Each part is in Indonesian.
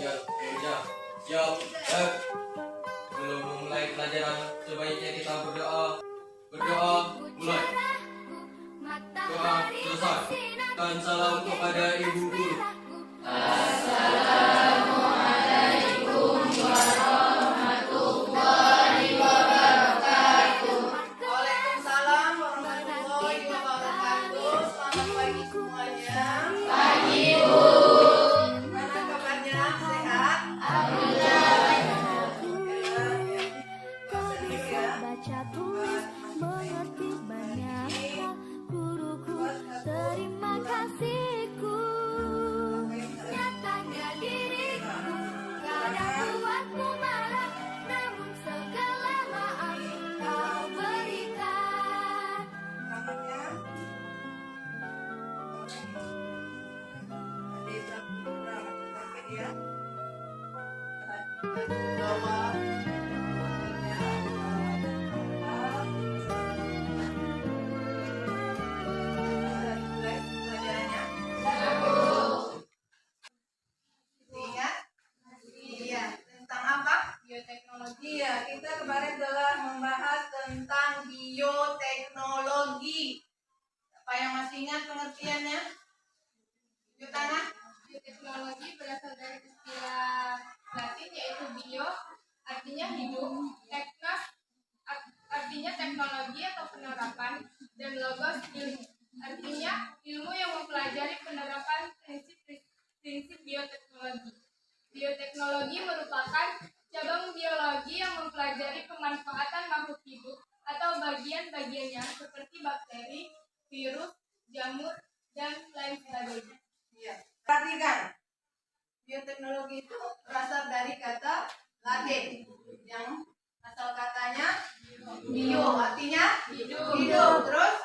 Siap, ya. Siap, ya. Sebelum memulai pelajaran, sebaiknya kita berdoa. Berdoa, mulai. Doa selesai. Dan salam kepada Ibu Guru. Waalaikumsalam warahmatullahi wabarakatuh. Selamat pagi semuanya. Pagi, Bu. Gimana kabarnya? Sehat? Baca tulis mengerti banyak hal, guruku terima kasihku. Nyatanya diriku kadang buatku marah, namun segala maaf kau berikan. Namanya? Desa Putra Sakit ya. Doa. Iya, kita kemarin telah membahas tentang bioteknologi. Apa yang masih ingat pengertiannya? Tanah? Bioteknologi berasal dari istilah Latin yaitu bio, artinya hidup, teknos, artinya teknologi atau penerapan, dan logos ilmu, artinya ilmu yang mempelajari penerapan prinsip bioteknologi. Bioteknologi merupakan cabang biologi yang mempelajari pemanfaatan makhluk hidup atau bagian-bagiannya seperti bakteri, virus, jamur, dan lain sebagainya. Iya. Perhatikan, bioteknologi itu berasal dari kata Latin yang asal katanya bio, artinya hidup. Terus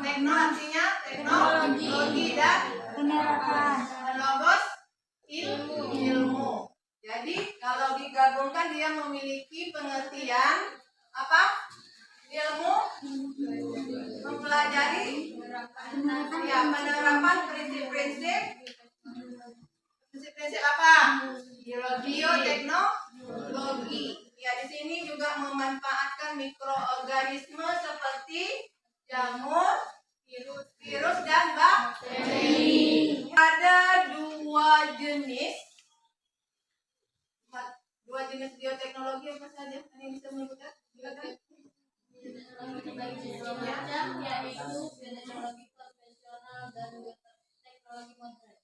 tekno artinya teknologi dan Penerapan. logos ilmu. Jadi kalau digabungkan dia memiliki pengertian apa? Ilmu mempelajari penerapan prinsip-prinsip apa? Bioteknologi. Ya, di sini juga memanfaatkan mikroorganisme seperti jamur, virus dan bakteri. Ada dua jenis bioteknologi apa saja? Ada yang bisa menyebutkan? Silakan. Yaitu bioteknologi konvensional dan bioteknologi modern.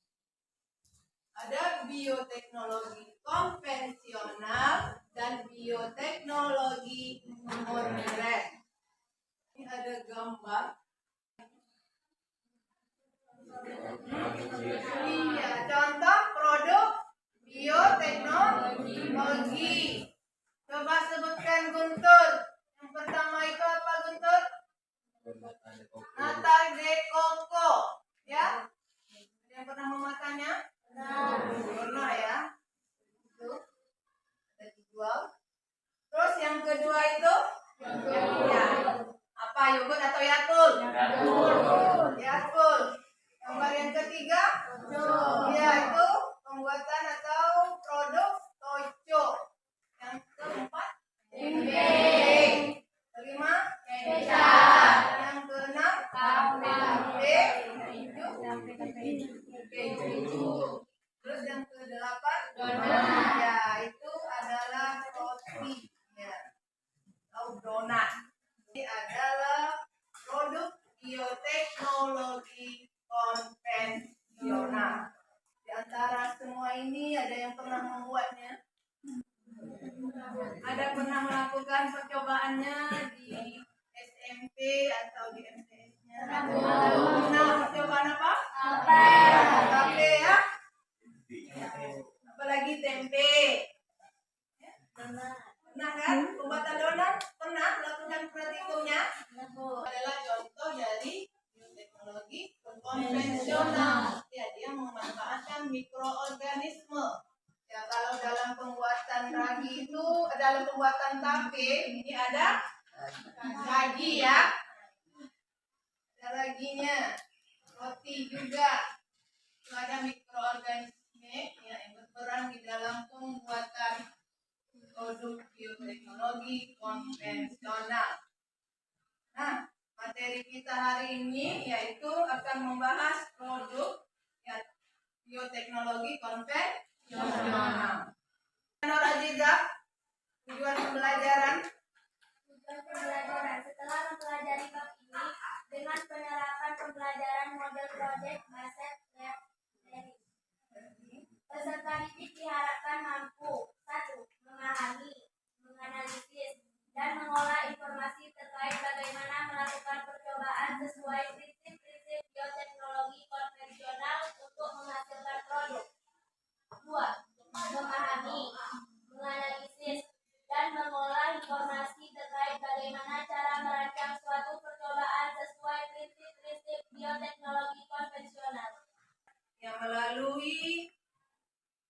Ada bioteknologi konvensional dan bioteknologi modern. Ini ada gambar. Iya, contoh produk bioteknologi. Coba sebutkan Guntur. Yang pertama itu apa Guntur? Natal de coco. Ya? Ada yang pernah memakannya? Pernah ya. Itu ada dijual. Terus yang kedua itu? Ya. Apa, yogurt atau Yakult? Yakult. Gambar yang ketiga? Ya, itu pembuatan atau produk toco. Yang keempat? Tempe. Kelima? Kecap. Yang keenam? Tape. Keju. Terus yang kedelapan? Donat. Ya, itu adalah roti. Ya. Atau donat. Ini adalah produk bioteknologi konvensional. Di antara semua ini ada yang pernah membuatnya? Ada pernah melakukan percobaannya di SMP atau di MTS-nya? Pernah percobaan apa? Tape ya? Apalagi tempe. Ya? Pernah kan? Pembuatan donat pernah melakukan praktikumnya? Adalah contoh dari bioteknologi konvensional. Ya, dia memanfaatkan mikroorganisme. Ya, kalau dalam pembuatan ragi itu, dalam pembuatan tape, ini ada ragi ya. Ada raginya. Roti juga. Itu ada mikroorganisme ya, yang berperan di tentang pembuatan produk bioteknologi konvensional. Nah, materi kita hari ini yaitu akan membahas produk ya, bioteknologi konvensional. Nur Aziza, tujuan pembelajaran. Tujuan pembelajaran setelah mempelajari bab ini dengan penerapan pembelajaran model project based learning. Peserta didik diharapkan mampu 1. Memahami, menganalisis, dan mengolah informasi terkait bagaimana melakukan percobaan sesuai prinsip-prinsip bioteknologi konvensional untuk menghasilkan produk. 2. Memahami, menganalisis, dan mengolah informasi terkait bagaimana cara merancang suatu percobaan sesuai prinsip-prinsip bioteknologi konvensional. Yang melalui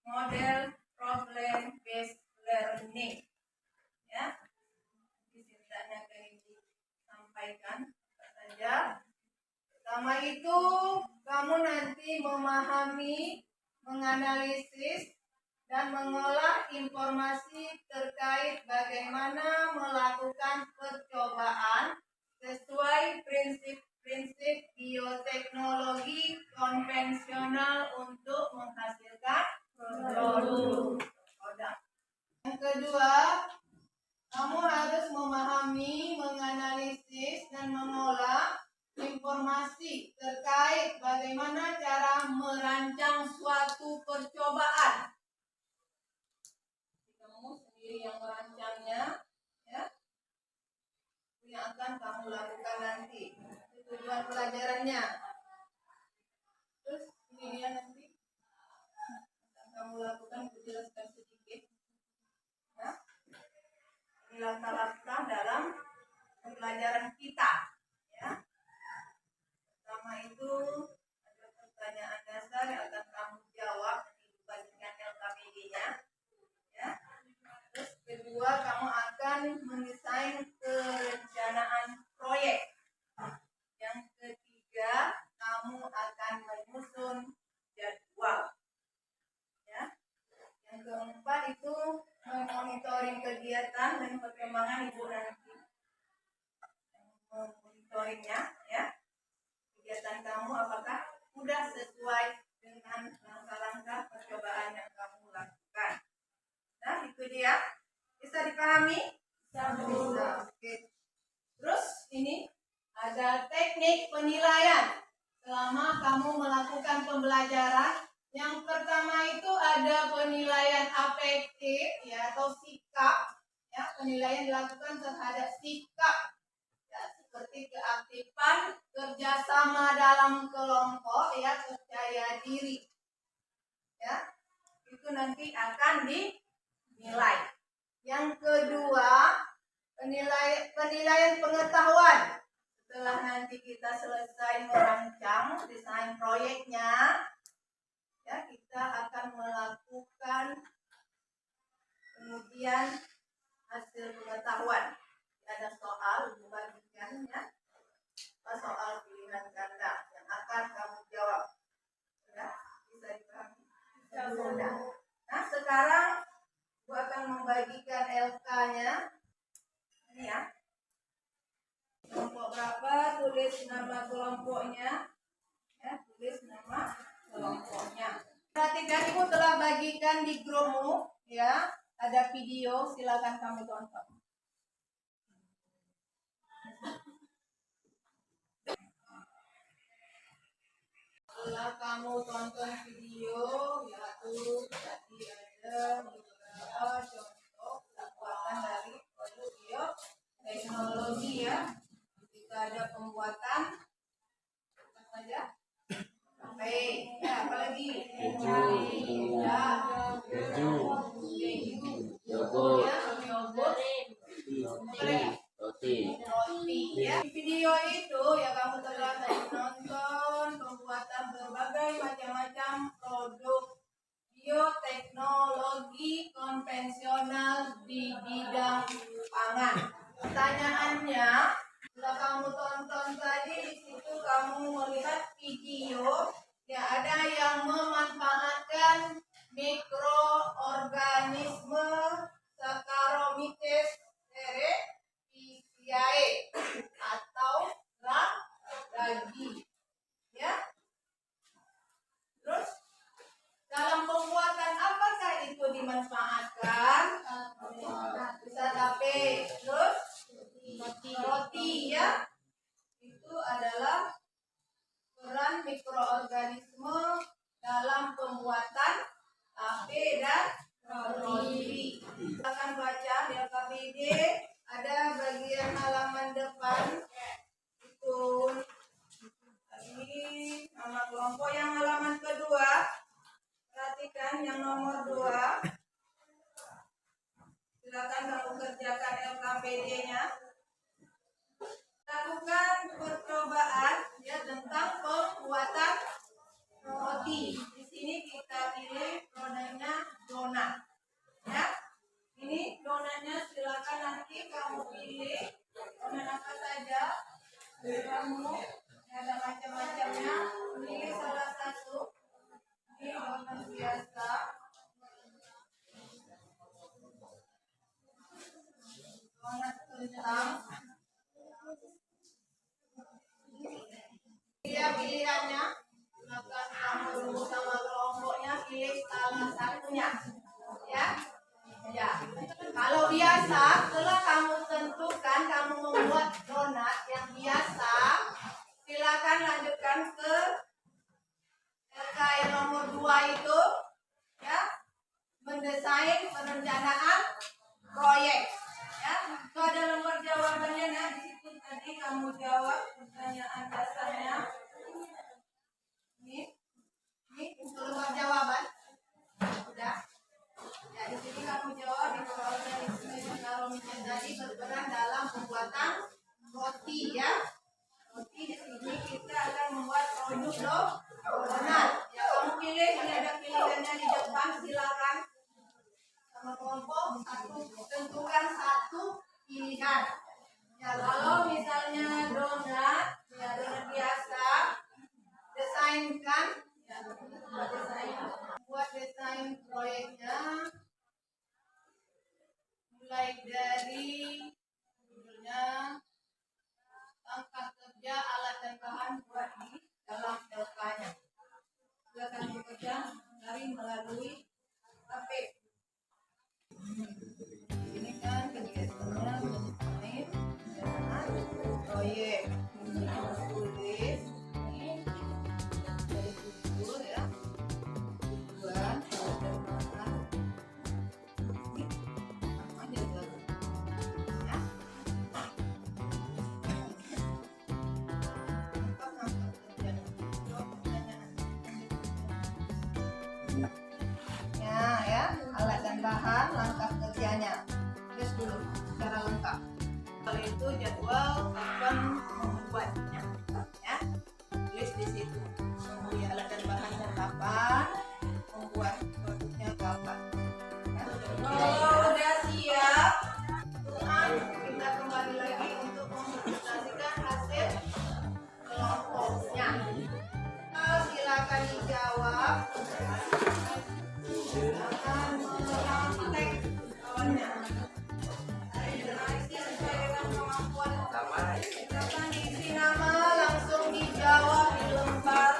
model problem based learning. Ya, di sini akan disampaikan apa saja. Pertama itu kamu nanti memahami, menganalisis, dan mengolah informasi terkait bagaimana melakukan percobaan sesuai prinsip-prinsip bioteknologi konvensional untuk menghasilkan produk. Yang kedua, kamu harus memahami, menganalisis, dan mengolah informasi terkait bagaimana cara merancang suatu percobaan. Kamu sendiri yang merancangnya, ya, itu yang akan kamu lakukan nanti. Itu tujuan pelajarannya. Terus ini dia nanti akan kamu lakukan, aku jelaskan sedikit. Ya. Ini langkah-langkah dalam pembelajaran kita. Ya. Pertama itu ada pertanyaan dasar yang akan kamu jawab dibandingkan LKPD-nya. Ya. Terus kedua, kamu akan mendesain perencanaan proyek. Yang ketiga, kamu akan menyusun jadwal. Ya. Yang keempat itu memonitoring kegiatan dan perkembangan ibu nanti. Monitoringnya, ya. Kegiatan kamu apakah sudah sesuai dengan langkah-langkah percobaan yang kamu lakukan. Nah, itu dia. Bisa dipahami? Bisa. Oke. Terus ini ada teknik penilaian selama kamu melakukan pembelajaran. Yang pertama itu ada penilaian APT, ya, atau sikap. Ya, penilaian dilakukan terhadap sikap. Ya, seperti keaktifan, kerjasama dalam kelompok, ya, percaya diri. Ya, itu nanti akan dinilai. Yang kedua, penilaian pengetahuan. Setelah nanti kita selesai merancang desain proyeknya, ya, kita akan melakukan kemudian hasil pengetahuan. Ada soal dibagikan, ya, soal pilihan ganda yang akan kamu jawab. Ya, bisa dipahami? Sudah. Nah, sekarang aku akan membagikan LK-nya. Ini, ya. Kelompok berapa? Tulis nama kelompoknya. Ya, tulis nama kelompoknya. Perhatikan, ibu telah bagikan di grupmu, ya. Ada video, silakan kamu tonton. Setelah kamu tonton video, yaitu tadi ada beberapa contoh pembuatan dari produk bioteknologi, ya. Jika ada pembuatan apa saja? Baik, ya, apa lagi? Yogurt, roti. Ya. Di video itu ya kamu telah nonton pembuatan berbagai macam-macam produk bioteknologi mikroorganisme Saccharomyces cerevisiae atau ragi. Ya. Terus dalam pembuatan apakah itu dimanfaatkan? Bisa tape. Terus roti ya. Itu adalah peran mikroorganisme dalam pembuatan tape dan roti. Kita akan baca di LKPD, ada bagian halaman depan itu tadi nama kelompok yang halaman kedua. Perhatikan yang nomor 2. Silakan kamu kerjakan LKPD-nya. Lakukan percobaan ya tentang pembuatan roti. Di sini kita pilih produknya donat. Ya. Ini donatnya silakan nanti kamu pilih donat apa saja. Kamu ada macam-macamnya. Pilih salah satu. Ini donat biasa. Donat kentang. Pilihannya, silakan kamu sama kelompoknya pilih salah satunya, ya. Ya. Kalau biasa, setelah kamu tentukan kamu membuat donat yang biasa, silakan lanjutkan ke LK yang nomor 2 itu, ya, mendesain perencanaan proyek. Ya, itu ada lembar jawabannya. Nah, di situ tadi kamu jawab pertanyaan dasarnya. Ini untuk lembar jawaban. Sudah. Ya, di sini kamu jawab mikroorganisme Saccharomyces tadi berperan dalam pembuatan roti ya. Roti di sini kita akan membuat produk donat. Ya, kamu pilih, ini ada pilihannya di depan, silakan. Sama kelompok tentukan satu pilihan. Ya, kalau misalnya donat, ya donat biasa, desainkan, ya, buat desain proyeknya, mulai dari judulnya, langkah kerja, alat dan bahan buat di dalam LK-nya. Silakan bekerja dari melalui HP. Ini kan kegiatannya mengenai perencanaan proyek. Tulis ini dari judul ya, tujuan, dan bahan. Ini sama aja tuh. Ya. Apa kerjanya? Jawab pertanyaan. Ya, alat dan bahan, langkah kerjanya. Tulis dulu secara lengkap. Kalau itu jadwal kapan membuatnya, ya. Tulis di situ. Membeli alat dan bahannya kapan, membuat produknya kapan. Ya. Kalau udah siap, kita kembali lagi untuk mempresentasikan hasil kelompoknya. Silakan dijawab. Silakan mengetik jawabannya. Sesuai dengan kemampuan. Silakan diisi nama, langsung dijawab di lembar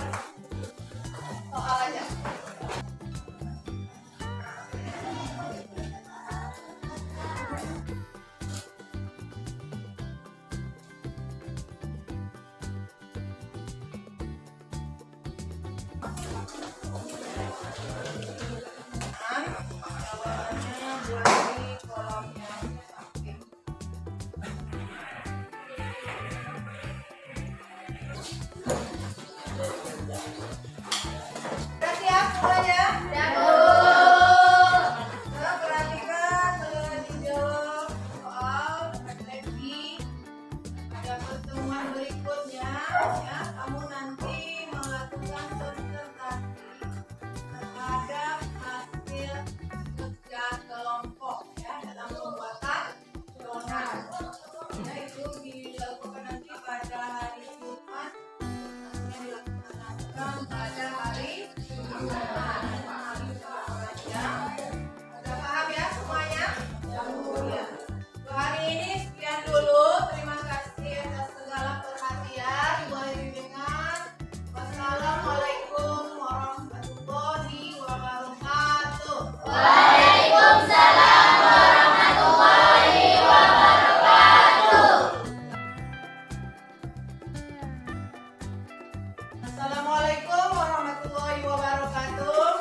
Assalamualaikum warahmatullahi wabarakatuh.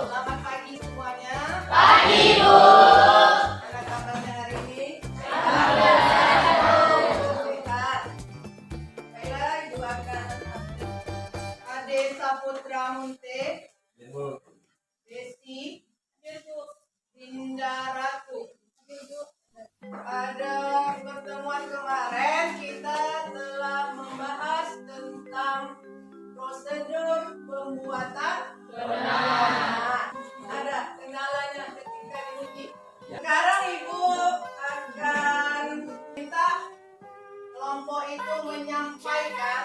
Selamat pagi semuanya. Pagi, Bu. Apa kabarnya hari ini? Sehat. Baiklah, Ibu akan Ade Saputra Munte, Desi, Dinda Ratu. Pada pertemuan kemarin kita telah membahas tentang prosedur pembuatan donat. Ada kendalanya ketika diuji. Sekarang Ibu akan minta kelompok itu menyampaikan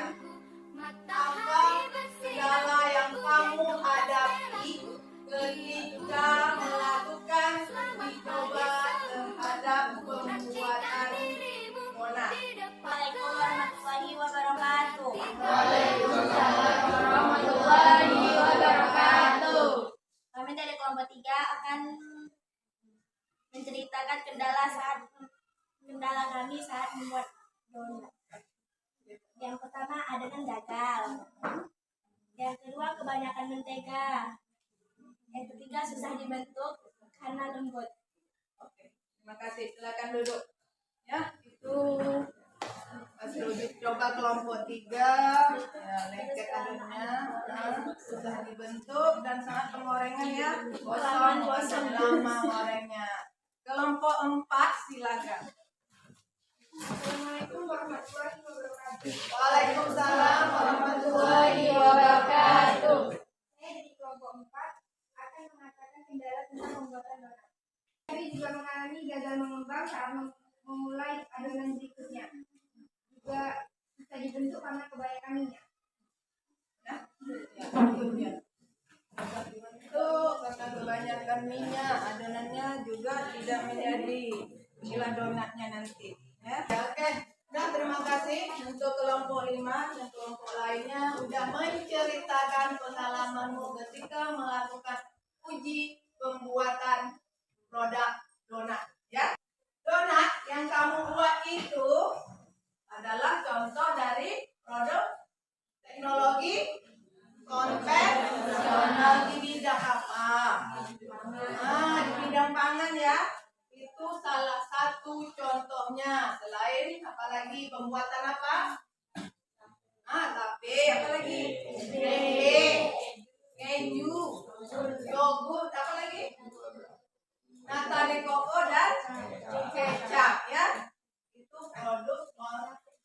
apa kendala yang kamu hadapi ketika melakukan uji coba terhadap pembuatan donat. Assalamualaikum warahmatullahi wabarakatuh. Kami dari kelompok 3 akan menceritakan kendala kami saat membuat donat. Yang pertama, adonan gagal. Yang kedua, kebanyakan mentega. Yang ketiga, susah dibentuk karena lembut. Oke, terima kasih. Silakan duduk. Ya, itu hasil uji coba kelompok 3. Ya, lengket adonannya, sudah dibentuk dan sangat pengorengan ya. Kosong lama gorengnya. Kelompok 4 silakan. Assalamualaikum warahmatullahi wabarakatuh. Waalaikumsalam warahmatullahi wabarakatuh. Saya dari kelompok 4 akan mengatakan kendala tentang pembuatan donat. Kami juga mengalami gagal mengembang saat memulai adonan berikutnya. Juga bisa dibentuk karena kebanyakan minyak. Itu karena kebanyakan minyak, adonannya juga tidak menjadi inilah donatnya nanti. Ya, oke. Nah, terima kasih untuk kelompok 5 dan kelompok lainnya sudah menceritakan pengalamanmu ketika melakukan uji pembuatan produk donat. Ya, donat yang kamu buat itu adalah contoh dari produk teknologi konvensional di bidang apa? Nah, di bidang pangan ya. Itu salah satu contohnya. Selain apalagi pembuatan apa? Tape, apalagi? Tempe, keju, yogurt, apalagi? Nata de coco dan kecap ya. Itu produk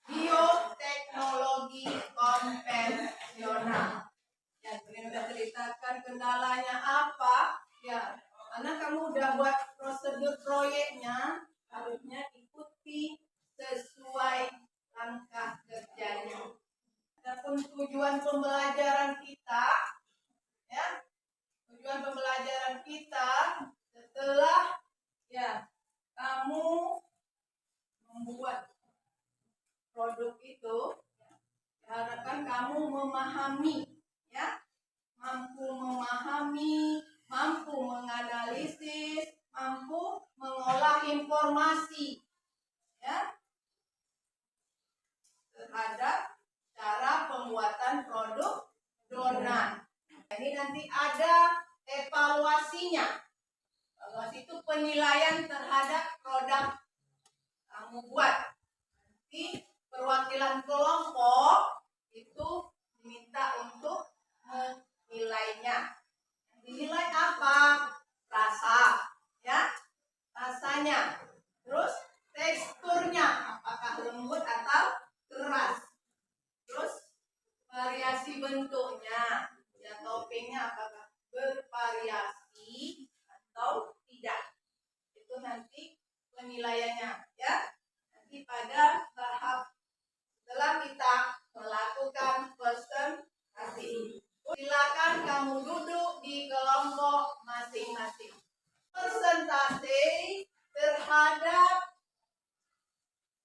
bioteknologi konvensional. Yang ini udah ceritakan kendalanya apa? Ya, karena kamu udah buat prosedur proyeknya, harusnya ikuti sesuai langkah kerjanya. Adapun tujuan pembelajaran kita, ya, tujuan pembelajaran kita setelah ya kamu membuat produk itu, diharapkan kamu memahami, ya, mampu memahami, mampu menganalisis, mampu mengolah informasi, ya, terhadap cara pembuatan produk donat. Ini nanti ada evaluasinya. Evaluasi itu penilaian terhadap produk kamu buat. Nanti perwakilan kelompok itu diminta untuk menilainya. Dinilai apa? Rasa, ya, rasanya. Terus teksturnya, apakah lembut atau keras. Terus variasi bentuknya, ya, toppingnya apakah bervariasi atau tidak. Itu nanti penilaiannya, ya. Nanti pada tahap setelah kita melakukan presentasi. Silakan kamu duduk di kelompok masing-masing. Presentasi terhadap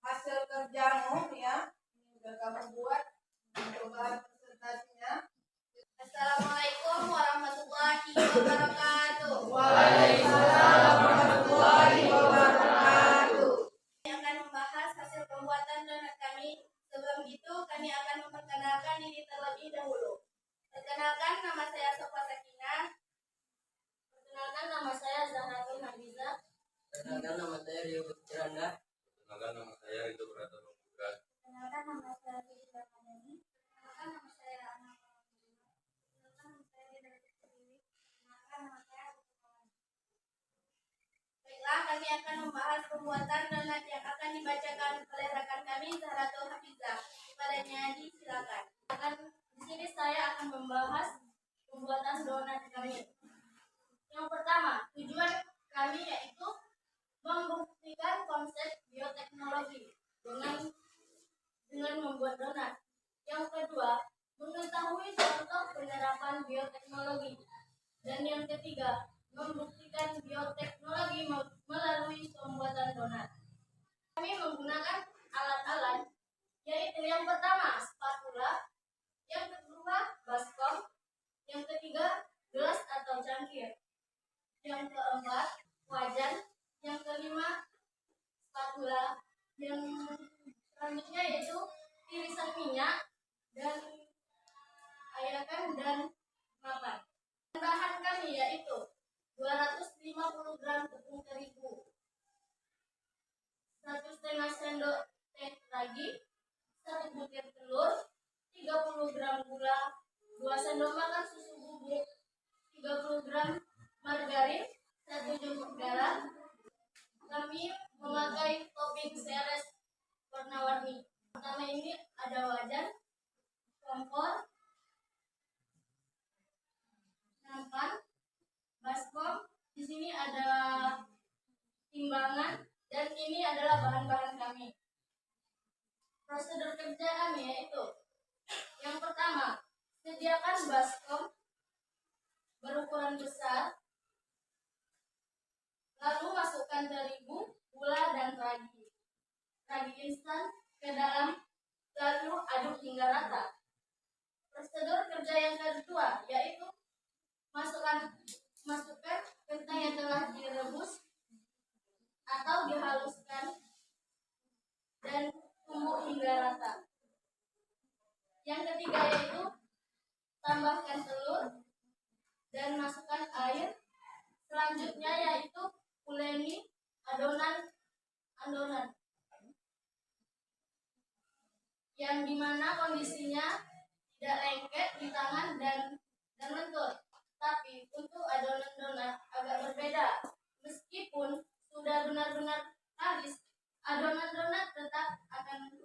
hasil kerjamu ya. Ini sudah kamu buat bahan presentasinya. wabarakatuh. Waalaikumsalam warahmatullahi wabarakatuh. Kami akan membahas hasil pembuatan donat kami. Sebelum itu, kami akan memperkenalkan diri terlebih dahulu. Perkenalkan, nama saya Sofa Sakinah. Perkenalkan, nama saya Zahratul Nabila. Perkenalkan, nama saya Rio Putranda. Perkenalkan, nama saya Ridho Pratama Putra. Perkenalkan, nama saya Fitri Ramadhani. Perkenalkan, nama saya Ana Fatimah. Perkenalkan, nama saya Dina Dewi. Perkenalkan, nama saya Putri. Baiklah, kami akan membahas pembuatan donat yang akan dibacakan oleh rekan kami Zahratul Hafizah. Kepadanya disilakan. Di sini saya akan membahas pembuatan donat kami. Yang pertama, tujuan kami yaitu membuktikan konsep bioteknologi dengan membuat donat. Yang kedua, mengetahui contoh penerapan bioteknologi. Dan yang ketiga, membuktikan bioteknologi melalui pembuatan donat. Kami menggunakan alat-alat, yaitu yang pertama spatula, yang kedua baskom, yang ketiga gelas atau cangkir, yang keempat wajan, yang kelima spatula, yang selanjutnya yaitu irisan minyak dan ayakan dan mapan. Bahan kami yaitu 250 gram tepung terigu, 1,5 sendok teh ragi, 1 butir telur, 30 gram gula, 2 sendok makan susu bubuk, 30 gram margarin, 1 jempol garam. Kami memakai topping seres warna-warni. Pertama ini ada wajan, kompor, nampan, baskom. Di sini ada timbangan dan ini adalah bahan-bahan kami. Prosedur kerja kami yaitu yang pertama, sediakan baskom berukuran besar, lalu masukkan terigu, gula, dan ragi instan ke dalam, lalu aduk hingga rata. Prosedur kerja yang kedua yaitu masukkan kentang yang telah direbus atau dihaluskan dan tumbuk hingga rata. Yang ketiga yaitu tambahkan telur dan masukkan air. Selanjutnya yaitu uleni adonan yang dimana kondisinya tidak lengket di tangan dan lentur. Tapi untuk adonan donat agak berbeda. Meskipun sudah benar-benar halus, adonan donat tetap akan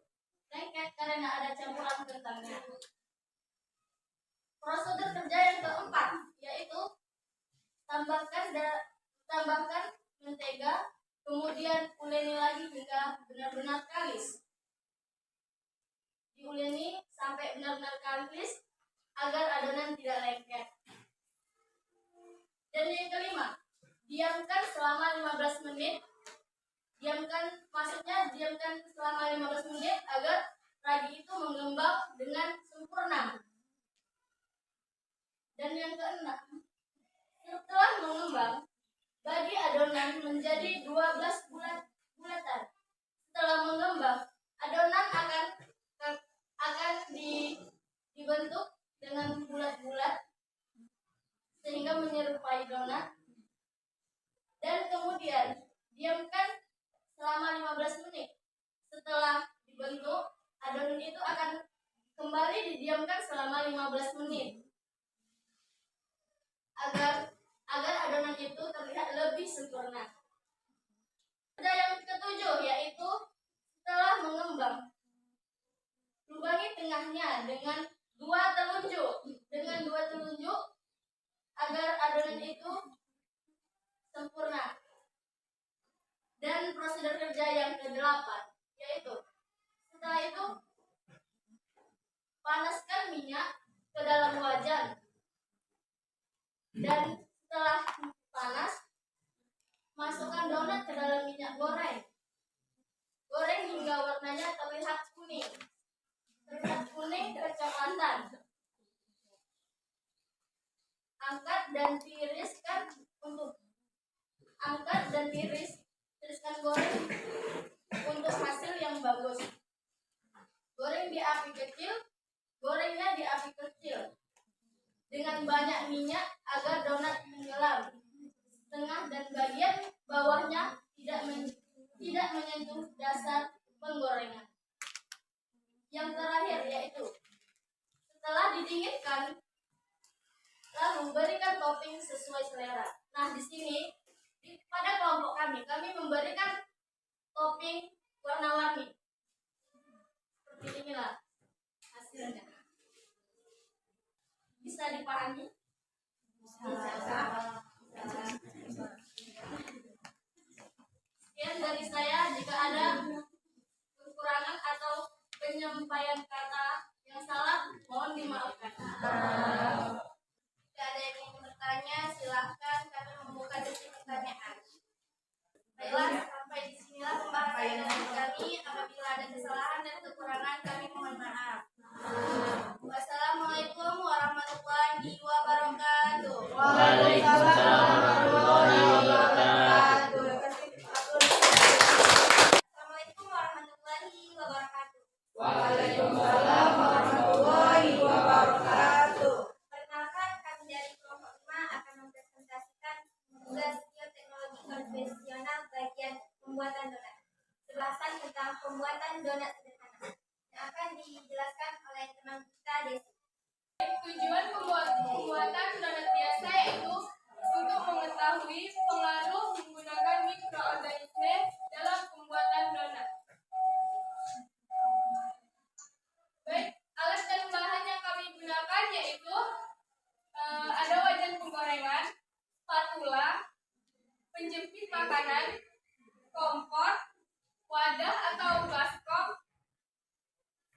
lengket karena ada campuran kentangnya. Prosedur kerja yang keempat yaitu tambahkan mentega, kemudian uleni lagi hingga benar-benar kalis. Diuleni sampai benar-benar kalis agar adonan tidak lengket. Dan yang kelima, diamkan selama 15 menit. Diamkan selama 15 menit agar ragi itu mengembang dengan sempurna. Dan yang keenam, setelah mengembang, bagi adonan menjadi 12 bulatan. Setelah mengembang, adonan akan dibentuk dengan bulat-bulat sehingga menyerupai donat. Dan kemudian diamkan selama 15 menit. Setelah dibentuk, adonan itu akan kembali didiamkan selama 15 menit agar adonan itu terlihat lebih sempurna. Kerja yang ketujuh yaitu setelah mengembang, lubangi tengahnya dengan dua telunjuk agar adonan itu sempurna. Dan prosedur kerja yang ke-8 yaitu setelah itu panaskan minyak ke dalam wajan. Dan setelah panas, masukkan donat ke dalam minyak goreng. Goreng hingga warnanya terlihat kuning kecoklatan. angkat dan tiriskan goreng untuk hasil yang bagus. Goreng di api kecil, gorengnya di api kecil dengan banyak minyak agar donat tenggelam. Tengah dan bagian bawahnya tidak menyentuh dasar penggorengan. Yang terakhir yaitu setelah didinginkan, lalu berikan topping sesuai selera. Nah, di sini pada kelompok kami memberikan topping warna-warni. Seperti inilah hasilnya. Bisa dipahami? Sekian dari saya. Jika ada kekurangan atau penyampaian kata yang salah, mohon dimaafkan. Jika ada yang ingin bertanya, silahkan, kami membuka sesi pertanyaan. Baiklah, sampai di sinilah pembahasan dari kami. Apabila ada kesalahan dan kekurangan, kami mohon maaf. Wassalamualaikum warahmatullahi wabarakatuh. Waalaikumsalam warahmatullahi wabarakatuh. Assalamualaikum warahmatullahi wabarakatuh. Waalaikumsalam warahmatullahi wabarakatuh. Perkenalkan, kami dari kelompok 5 akan mempresentasikan tugas skill teknologi konvensional bagian pembuatan donat. Penjelasan tentang pembuatan donat sederhana yang akan dijelaskan oleh teman kita Desi. Tujuan pembuatan donat biasa yaitu untuk mengetahui pengaruh menggunakan mikroorganisme dalam pembuatan donat. Baik, alat dan bahan yang kami gunakan yaitu ada wajan penggorengan, spatula, penjepit makanan, kompor, wadah atau baskom,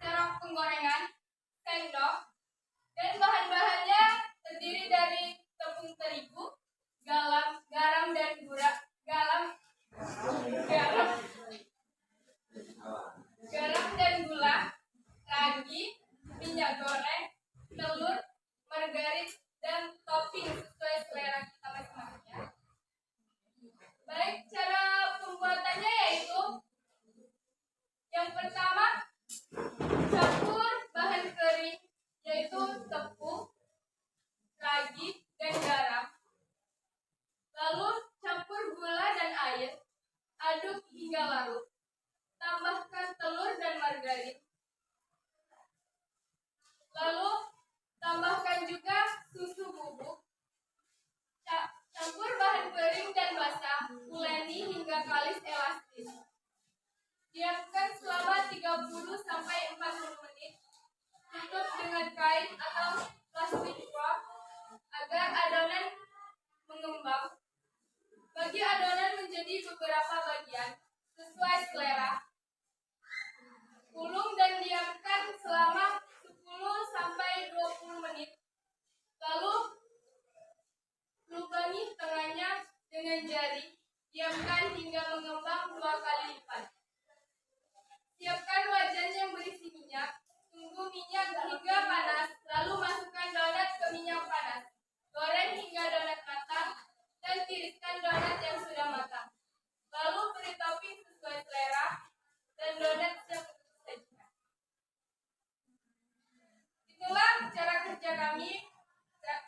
serok penggorengan, sendok, dan bahan-bahannya terdiri dari tepung terigu, garam dan gula, ragi, minyak goreng, telur, margarin, dan topping sesuai selera kita masing-masing ya. Baik, cara pembuatannya yaitu yang pertama, campur bahan kering yaitu tepung, ragi, dan garam. Lalu campur gula dan air, aduk hingga larut. Tambahkan telur dan margarin. Lalu tambahkan juga susu bubuk. Campur bahan kering dan basah, uleni hingga kalis elastis. Diamkan selama 30-40 menit. Tutup dengan kain atau plastik wrap agar adonan mengembang. Bagi adonan menjadi beberapa bagian sesuai selera. Ulung dan diamkan selama 10-20 menit. Lalu lubangi tengahnya dengan jari. Diamkan hingga mengembang 2 kali lipat. Siapkan wajan yang berisi minyak. Tunggu minyak hingga panas, lalu masukkan donat ke minyak panas. Goreng hingga donat matang dan tiriskan donat yang sudah matang. Lalu beri topping sesuai selera dan donat siap untuk disajikan. Itulah cara kerja kami,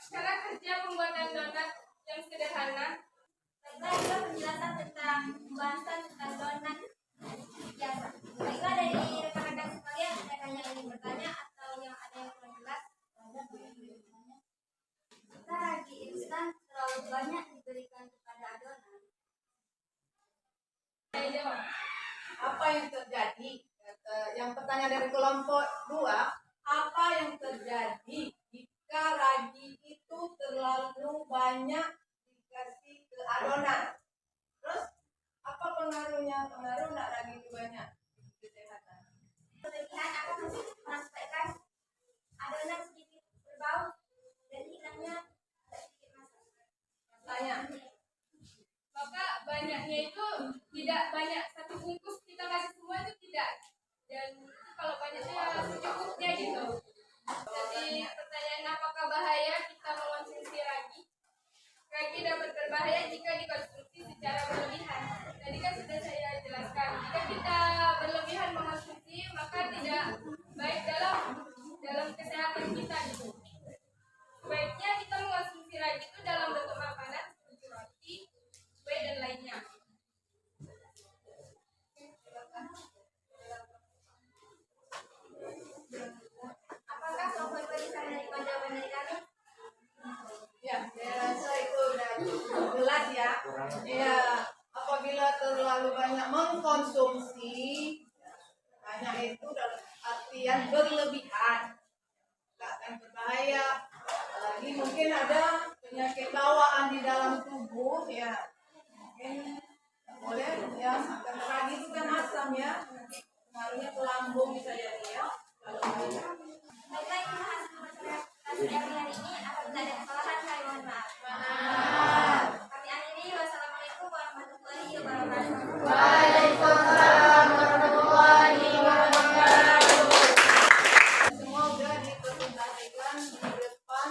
cara kerja pembuatan donat yang sederhana. Baiklah, itu penjelasan tentang pembahasan tentang donat biasa. Baiklah, dari rekan-rekan sekalian, ada yang ingin bertanya atau yang ada yang kurang jelas? Jika ragi instan terlalu banyak diberikan kepada adonan, Saya jawab. Apa yang terjadi? Yang pertanyaan dari kelompok 2, apa yang terjadi jika ragi itu terlalu banyak dikasih ke adonan? Terus apa pengaruhnya? Pengaruh nggak ragi itu banyak di kesehatan? berlebihan akan mengakibatkan adonan sedikit berbau dan hilangnya sedikit masak. Tanya. Maka banyaknya itu tidak banyak, satu bungkus kita kasih semua itu tidak. Dan kalau banyaknya ya secukupnya gitu. Jadi pertanyaan apakah bahaya kita mengonsumsi ragi? ragi dapat berbahaya jika dikonsumsi secara berlebihan. Tadi kan sudah saya jelaskan, jika kita berlebihan mengonsumsi maka tidak baik dalam kesehatan kita gitu. Sebaiknya kita mengonsumsi ragi itu dalam bentuk makanan seperti roti, kue dan lainnya. Apakah sobat bisa menerima jawaban dari kami? Ya, saya rasa itu udah jelas ya. Ya, apabila terlalu banyak mengkonsumsi, banyak itu dalam artian berlebihan, nggak akan berbahaya. Apalagi mungkin ada penyakit bawaan di dalam tubuh, ya mungkin nggak boleh ya. Karena ragi itu kan asam ya, pengaruhnya ke lambung bisa jadi ya. Kalau banyak. Baiklah, itu hasil konsultasi kami hari ini. Apabila ada kesalahan, kami mohon maaf. Kami akhiri. Wassalamualaikum warahmatullahi wabarakatuh. Waalaikumsalam warahmatullahi wabarakatuh. Semua sudah dipresentasikan di depan.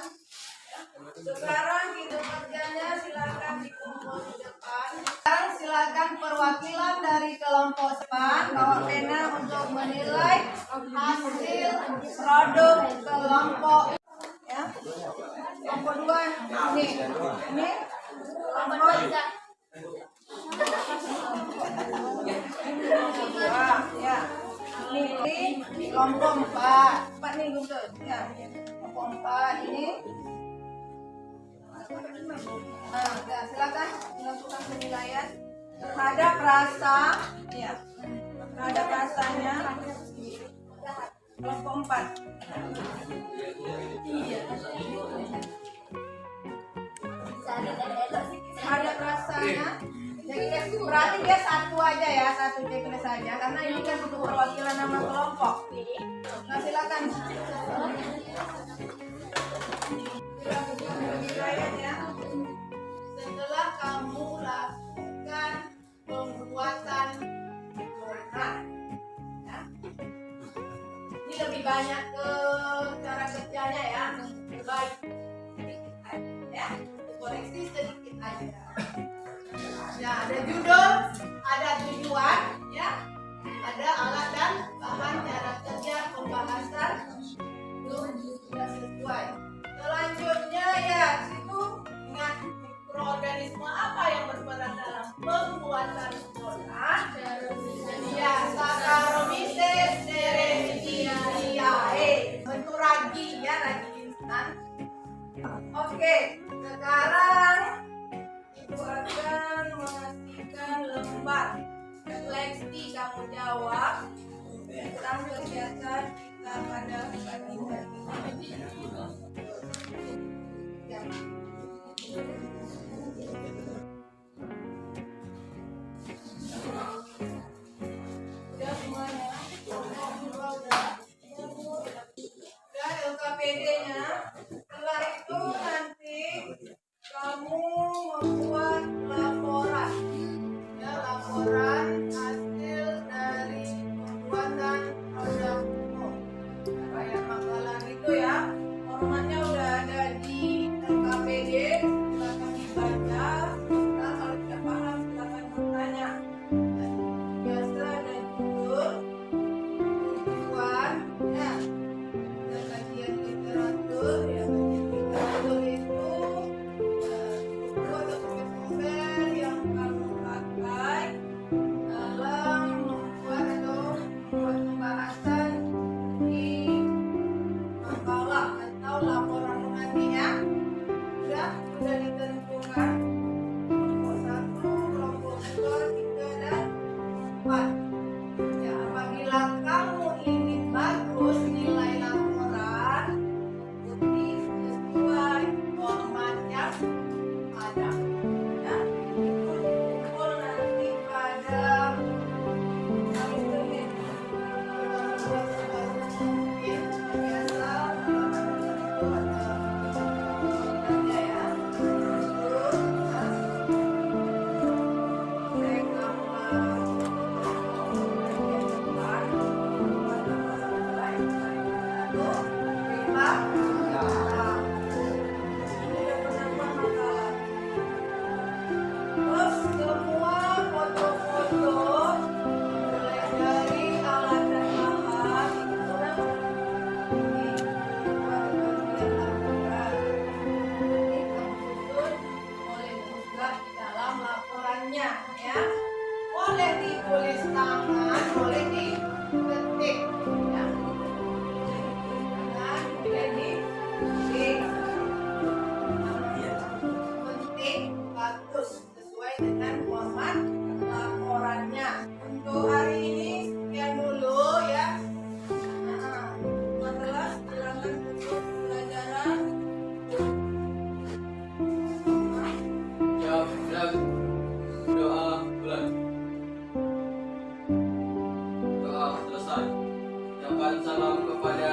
Ya. Sekarang hidup kerjanya silakan dikumpul di depan. Sekarang silakan perwakilan dari kelompok depan bawa pena untuk menilai hasil produk kelompok. Ya. Kelompok 2 ini kelompok ya, ini kelompok 4 nih Guntur ya, kelompok 4 ini. Nah, ya, silakan dilakukan penilaian terhadap rasa, ya, terhadap rasanya kelompok 4. Terhadap rasanya. Jadi berarti dia satu aja ya, satu checklist saja karena ini kan untuk perwakilan nama kelompok. Nah, silakan. Dilakukan penilaian ya. Setelah kamu lakukan pembuatan donat, ya. Ini lebih banyak ke cara kerjanya ya, baik sedikit aja ya, koreksi sedikit aja. Ya, ada judul, ada tujuan, ya, ada alat dan bahan cara kerja pembahasan belum sudah sesuai. Selanjutnya ya, situ ingat mikroorganisme apa yang berperan dalam pembuatan donat? Ya, Saccharomyces cerevisiae, bentuk ragi ya, ragi instan. Oke, sekarang Ibu akan mengasihkan lembar refleksi kamu jawab tentang kegiatan kita pada pagi hari ini. Ya. Udah semuanya? Udah LKPD-nya. Setelah itu nanti kamu membuat laporan, ya, laporan hasil dari pembuatan produk umum. Kayak makalah itu ya, formatnya udah ada di LKPD, silakan dibaca. Nah, kalau tidak paham silakan bertanya. Biasa ada judul, tujuan, ya, dan kajian literatur, ya, literatur itu dokumen yang kamu pakai dalam membuat atau membuat pembahasan di makalah atau laporan nanti ya. dan salam kepada